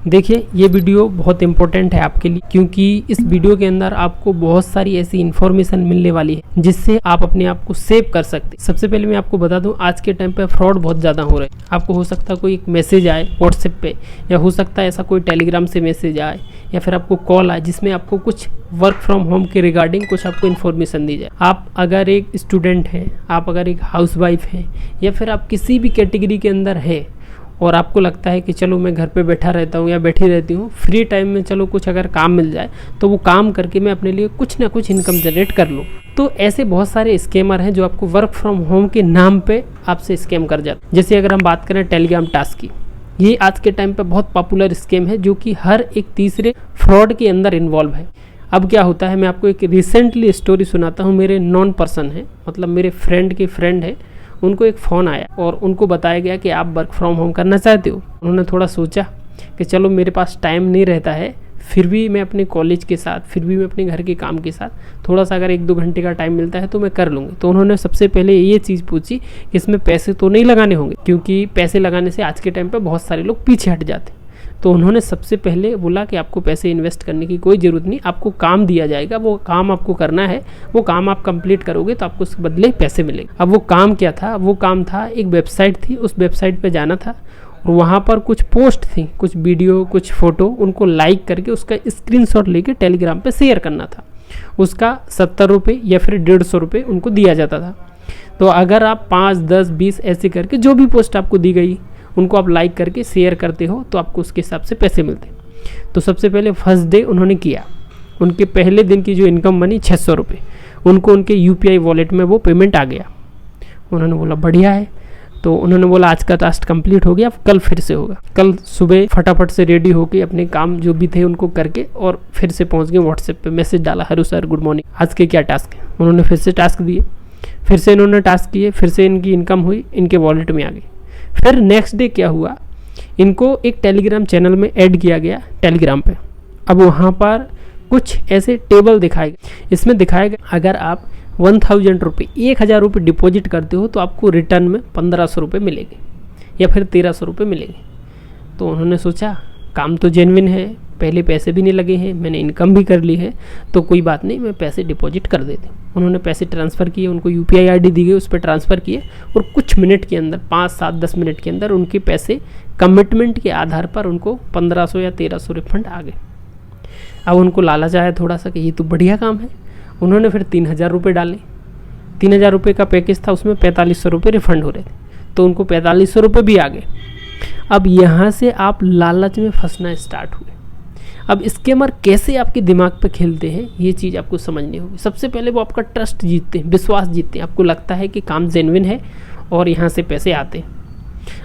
देखिए, ये वीडियो बहुत इंपॉर्टेंट है आपके लिए, क्योंकि इस वीडियो के अंदर आपको बहुत सारी ऐसी इन्फॉर्मेशन मिलने वाली है जिससे आप अपने आप को सेव कर सकते हैं। सबसे पहले मैं आपको बता दूं, आज के टाइम पे फ्रॉड बहुत ज़्यादा हो रहे हैं। आपको हो सकता है कोई एक मैसेज आए व्हाट्सएप पे, या हो सकता है ऐसा कोई टेलीग्राम से मैसेज आए, या फिर आपको कॉल आए जिसमें आपको कुछ वर्क फ्रॉम होम के रिगार्डिंग कुछ आपको इन्फॉर्मेशन दी जाए। आप अगर एक स्टूडेंट हैं, आप अगर एक हाउसवाइफ हैं, या फिर आप किसी भी कैटेगरी के अंदर है और आपको लगता है कि चलो मैं घर पे बैठा रहता हूँ या बैठी रहती हूँ, फ्री टाइम में चलो कुछ अगर काम मिल जाए तो वो काम करके मैं अपने लिए कुछ ना कुछ इनकम जनरेट कर लूँ। तो ऐसे बहुत सारे स्कैमर हैं जो आपको वर्क फ्रॉम होम के नाम पे आपसे स्कैम कर जाते हैं। जैसे अगर हम बात करें टेलीग्राम टास्क की, ये आज के टाइम पे बहुत पॉपुलर स्कैम है जो कि हर एक तीसरे फ्रॉड के अंदर इन्वॉल्व है। अब क्या होता है, मैं आपको एक रिसेंटली स्टोरी सुनाता हूँ। मेरे नॉन पर्सन है, मतलब मेरे फ्रेंड के फ्रेंड है, उनको एक फ़ोन आया और उनको बताया गया कि आप वर्क फ्रॉम होम करना चाहते हो। उन्होंने थोड़ा सोचा कि चलो मेरे पास टाइम नहीं रहता है, फिर भी मैं अपने कॉलेज के साथ, फिर भी मैं अपने घर के काम के साथ थोड़ा सा अगर 1-2 घंटे का टाइम मिलता है तो मैं कर लूँगी। तो उन्होंने सबसे पहले ये चीज़ पूछी कि इसमें पैसे तो नहीं लगाने होंगे, क्योंकि पैसे लगाने से आज के टाइम पर बहुत सारे लोग पीछे हट जाते हैं। तो उन्होंने सबसे पहले बोला कि आपको पैसे इन्वेस्ट करने की कोई ज़रूरत नहीं, आपको काम दिया जाएगा, वो काम आपको करना है, वो काम आप कंप्लीट करोगे तो आपको उसके बदले पैसे मिलेंगे। अब वो काम क्या था? वो काम था, एक वेबसाइट थी, उस वेबसाइट पे जाना था और वहाँ पर कुछ पोस्ट थी, कुछ वीडियो, कुछ फ़ोटो, उनको लाइक करके उसका स्क्रीनशॉट लेके टेलीग्राम पे शेयर करना था। उसका 70 रुपये या फिर 150 रुपये उनको दिया जाता था। तो अगर आप 5, 10, 20 ऐसे करके जो भी पोस्ट आपको दी गई उनको आप लाइक करके शेयर करते हो तो आपको उसके हिसाब से पैसे मिलते हैं। तो सबसे पहले फर्स्ट डे उन्होंने किया, उनके पहले दिन की जो इनकम बनी 600 रुपये, उनको उनके UPI वॉलेट में वो पेमेंट आ गया। उन्होंने बोला बढ़िया है। तो उन्होंने बोला आज का टास्क कंप्लीट हो गया, अब कल फिर से होगा। कल सुबह फटाफट से रेडी होके अपने काम जो भी थे उनको करके और फिर से पहुंच गए। व्हाट्सएप पे मैसेज डाला, हेलो सर गुड मॉर्निंग, आज के क्या टास्क है। उन्होंने फिर से टास्क दिए, फिर से इन्होंने टास्क किए, फिर से इनकी इनकम हुई, इनके वॉलेट में आ गई। फिर नेक्स्ट डे क्या हुआ, इनको एक टेलीग्राम चैनल में ऐड किया गया टेलीग्राम पे। अब वहाँ पर कुछ ऐसे टेबल दिखाए गए, इसमें दिखाया गया अगर आप 1000 रुपये, 1000 रुपये डिपॉजिट करते हो तो आपको रिटर्न में 1500 रुपये मिलेंगे या फिर 1300 रुपये मिलेंगे। तो उन्होंने सोचा काम तो जेन्युइन है, पहले पैसे भी नहीं लगे हैं, मैंने इनकम भी कर ली है, तो कोई बात नहीं, मैं पैसे डिपॉजिट कर देती हूँ। उन्होंने पैसे ट्रांसफ़र किए, उनको UPI ID दी गई, उस पर ट्रांसफ़र किए और कुछ मिनट के अंदर, 5, 7, 10 मिनट के अंदर उनके पैसे कमिटमेंट के आधार पर उनको 1500 या 1300 रिफंड आ गए। अब उनको लालच आया थोड़ा सा कि ये तो बढ़िया काम है। उन्होंने फिर 3000 रुपये डाले। 3000 रुपये का पैकेज था, उसमें 4500 रुपये रिफंड हो रहे थे, तो उनको 4500 रुपये भी आ गए। अब यहाँ से आप लालच में फंसना स्टार्ट हुए। अब स्कैमर कैसे आपके दिमाग पे खेलते हैं ये चीज़ आपको समझनी होगी। सबसे पहले वो आपका ट्रस्ट जीतते हैं, विश्वास जीतते हैं, आपको लगता है कि काम जेन्युइन है और यहाँ से पैसे आते हैं।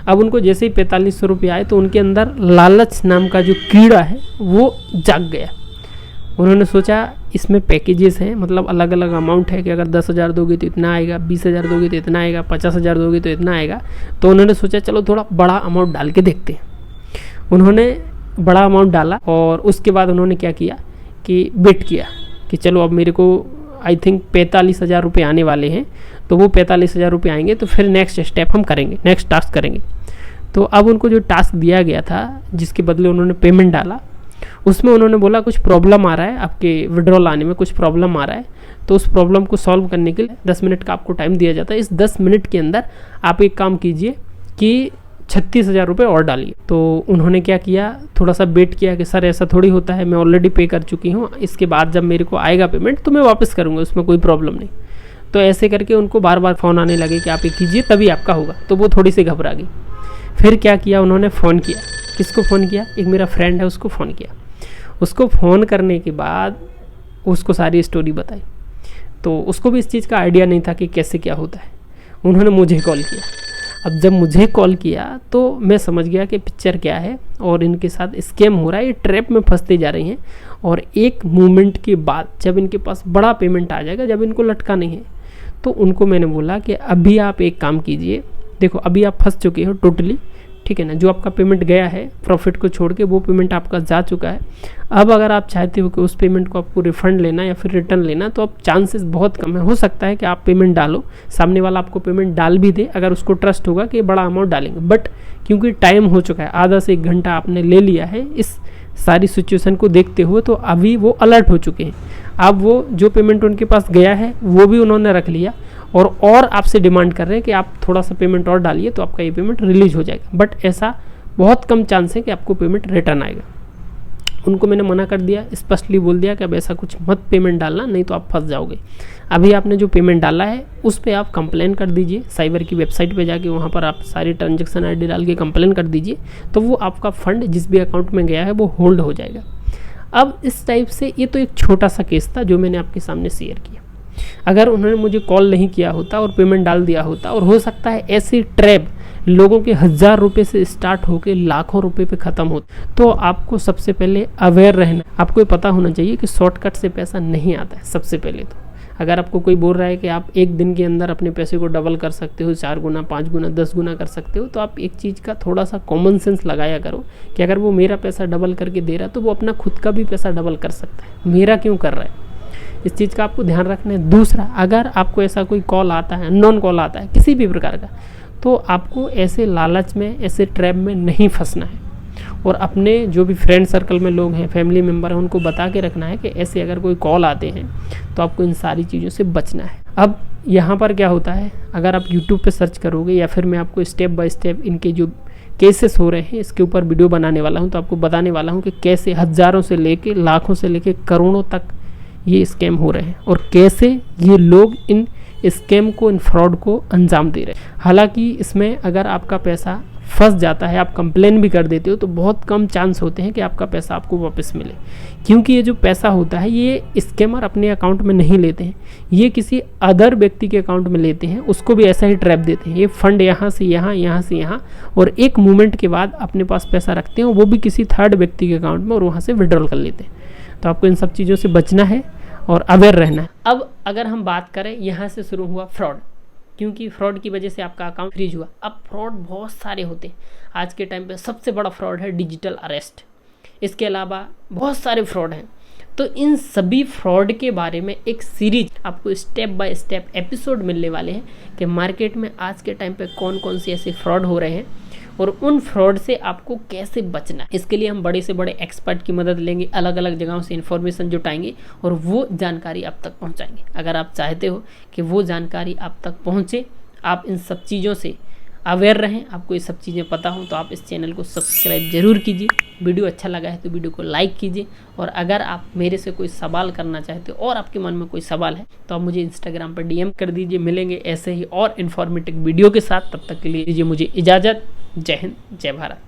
अब उनको जैसे ही 4500 रुपये आए तो उनके अंदर लालच नाम का जो कीड़ा है वो जाग गया। उन्होंने सोचा इसमें पैकेजेस हैं, मतलब अलग अलग अमाउंट है कि अगर 10,000 दोगे तो इतना आएगा, 20,000 दोगे तो इतना आएगा, 50,000 दोगे तो इतना आएगा। तो उन्होंने सोचा चलो थोड़ा बड़ा अमाउंट डाल के देखते हैं। उन्होंने बड़ा अमाउंट डाला और उसके बाद उन्होंने क्या किया कि बेट किया कि चलो अब मेरे को आई थिंक 45,000 रुपये आने वाले हैं, तो वो 45,000 रुपये आएंगे तो फिर नेक्स्ट स्टेप हम करेंगे, नेक्स्ट टास्क करेंगे। तो अब उनको जो टास्क दिया गया था जिसके बदले उन्होंने पेमेंट डाला, उसमें उन्होंने बोला कुछ प्रॉब्लम आ रहा है, आपके विड्रॉल आने में कुछ प्रॉब्लम आ रहा है, तो उस प्रॉब्लम को सॉल्व करने के लिए 10 मिनट का आपको टाइम दिया जाता है। इस 10 मिनट के अंदर आप एक काम कीजिए कि 36,000 रुपये और डालिए। तो उन्होंने क्या किया, थोड़ा सा वेट किया कि सर ऐसा थोड़ी होता है, मैं ऑलरेडी पे कर चुकी हूँ, इसके बाद जब मेरे को आएगा पेमेंट तो मैं वापस करूँगा, उसमें कोई प्रॉब्लम नहीं। तो ऐसे करके उनको बार बार फ़ोन आने लगे कि आप ये कीजिए तभी आपका होगा। तो वो थोड़ी सी घबरा गई। फिर क्या किया, उन्होंने फ़ोन किया। किसको फ़ोन किया? एक मेरा फ्रेंड है, उसको फ़ोन किया। उसको फ़ोन करने के बाद उसको सारी स्टोरी बताई। तो उसको भी इस चीज़ का आइडिया नहीं था कि कैसे क्या होता है। उन्होंने मुझे कॉल किया। अब जब मुझे कॉल किया तो मैं समझ गया कि पिक्चर क्या है और इनके साथ स्कैम हो रहा है, ये ट्रैप में फंसते जा रही हैं। और एक मोमेंट के बाद जब इनके पास बड़ा पेमेंट आ जाएगा, जब इनको लटका नहीं है, तो उनको मैंने बोला कि अभी आप एक काम कीजिए, देखो अभी आप फंस चुके हो टोटली, ठीक है ना। जो आपका पेमेंट गया है प्रॉफिट को छोड़ के, वो पेमेंट आपका जा चुका है। अब अगर आप चाहते हो कि उस पेमेंट को आपको रिफंड लेना या फिर रिटर्न लेना, तो अब चांसेस बहुत कम है। हो सकता है कि आप पेमेंट डालो, सामने वाला आपको पेमेंट डाल भी दे अगर उसको ट्रस्ट होगा कि बड़ा अमाउंट डालेंगे, बट क्योंकि टाइम हो चुका है, आधा से 1 घंटा आपने ले लिया है इस सारी सिचुएशन को देखते हुए, तो अभी वो अलर्ट हो चुके हैं। अब वो जो पेमेंट उनके पास गया है वो भी उन्होंने रख लिया और आपसे डिमांड कर रहे हैं कि आप थोड़ा सा पेमेंट और डालिए तो आपका ये पेमेंट रिलीज हो जाएगा। बट ऐसा बहुत कम चांस है कि आपको पेमेंट रिटर्न आएगा। उनको मैंने मना कर दिया, स्पष्टली बोल दिया कि अब ऐसा कुछ मत पेमेंट डालना, नहीं तो आप फंस जाओगे। अभी आपने जो पेमेंट डाला है उस पर आप कंप्लेन कर दीजिए, साइबर की वेबसाइट पे जाके वहाँ पर आप सारी ट्रांजैक्शन आईडी डाल के कंप्लेन कर दीजिए, तो वो आपका फंड जिस भी अकाउंट में गया है वो होल्ड हो जाएगा। अब इस टाइप से ये तो एक छोटा सा केस था जो मैंने आपके सामने शेयर किया। अगर उन्होंने मुझे कॉल नहीं किया होता और पेमेंट डाल दिया होता, और हो सकता है ऐसी ट्रैप लोगों के 1000 रुपये से स्टार्ट होकर लाखों रुपए पे ख़त्म होता, तो आपको सबसे पहले अवेयर रहना। आपको ये पता होना चाहिए कि शॉर्टकट से पैसा नहीं आता है। सबसे पहले तो अगर आपको कोई बोल रहा है कि आप एक दिन के अंदर अपने पैसे को डबल कर सकते हो, 4 गुना, 5 गुना, 10 गुना कर सकते हो, तो आप एक चीज़ का थोड़ा सा कॉमन सेंस लगाया करो कि अगर वो मेरा पैसा डबल करके दे रहा है तो वो अपना खुद का भी पैसा डबल कर सकता है, मेरा क्यों कर रहा है। इस चीज़ का आपको ध्यान रखना है। दूसरा, अगर आपको ऐसा कोई कॉल आता है, नॉन कॉल आता है किसी भी प्रकार का, तो आपको ऐसे लालच में, ऐसे ट्रैप में नहीं फंसना है और अपने जो भी फ्रेंड सर्कल में लोग हैं, फैमिली मेम्बर हैं, उनको बता के रखना है कि ऐसे अगर कोई कॉल आते हैं तो आपको इन सारी चीज़ों से बचना है। अब यहाँ पर क्या होता है, अगर आप यूट्यूब पे सर्च करोगे या फिर मैं आपको स्टेप बाय स्टेप इनके जो केसेस हो रहे हैं इसके ऊपर वीडियो बनाने वाला हूँ, तो आपको बताने वाला हूँ कि कैसे हज़ारों से लेके लाखों से लेके करोड़ों तक ये स्कैम हो रहे हैं और कैसे ये लोग इन स्कैम को, इन फ्रॉड को अंजाम दे रहे हैं। हालांकि इसमें अगर आपका पैसा फंस जाता है, आप कंप्लेन भी कर देते हो, तो बहुत कम चांस होते हैं कि आपका पैसा आपको वापस मिले, क्योंकि ये जो पैसा होता है ये स्कैमर अपने अकाउंट में नहीं लेते हैं, ये किसी अदर व्यक्ति के अकाउंट में लेते हैं, उसको भी ऐसा ही ट्रैप देते हैं। ये फंड यहाँ से यहाँ, यहाँ से यहाँ, और एक मूवमेंट के बाद अपने पास पैसा रखते हैं, वो भी किसी थर्ड व्यक्ति के अकाउंट में, और वहाँ से विड्रॉल कर लेते हैं। तो आपको इन सब चीज़ों से बचना है और अवेयर रहना है। अब अगर हम बात करें, यहाँ से शुरू हुआ फ्रॉड, क्योंकि फ्रॉड की वजह से आपका अकाउंट फ्रीज हुआ। अब फ्रॉड बहुत सारे होते हैं आज के टाइम पे। सबसे बड़ा फ्रॉड है डिजिटल अरेस्ट, इसके अलावा बहुत सारे फ्रॉड हैं। तो इन सभी फ्रॉड के बारे में एक सीरीज आपको स्टेप बाय स्टेप एपिसोड मिलने वाले हैं कि मार्केट में आज के टाइम पे कौन कौन से ऐसे फ्रॉड हो रहे हैं और उन फ्रॉड से आपको कैसे बचना है। इसके लिए हम बड़े से बड़े एक्सपर्ट की मदद लेंगे, अलग अलग जगहों से इन्फॉर्मेशन जुटाएंगे और वो जानकारी आप तक पहुंचाएंगे। अगर आप चाहते हो कि वो जानकारी आप तक पहुंचे, आप इन सब चीज़ों से अवेयर रहें, आपको ये सब चीज़ें पता हो, तो आप इस चैनल को सब्सक्राइब जरूर कीजिए। वीडियो अच्छा लगा है तो वीडियो को लाइक कीजिए, और अगर आप मेरे से कोई सवाल करना चाहते हो और आपके मन में कोई सवाल है तो आप मुझे इंस्टाग्राम पर DM कर दीजिए। मिलेंगे ऐसे ही और इन्फॉर्मेटिव वीडियो के साथ, तब तक के लिए दीजिए मुझे इजाज़त। जय हिंद, जय भारत।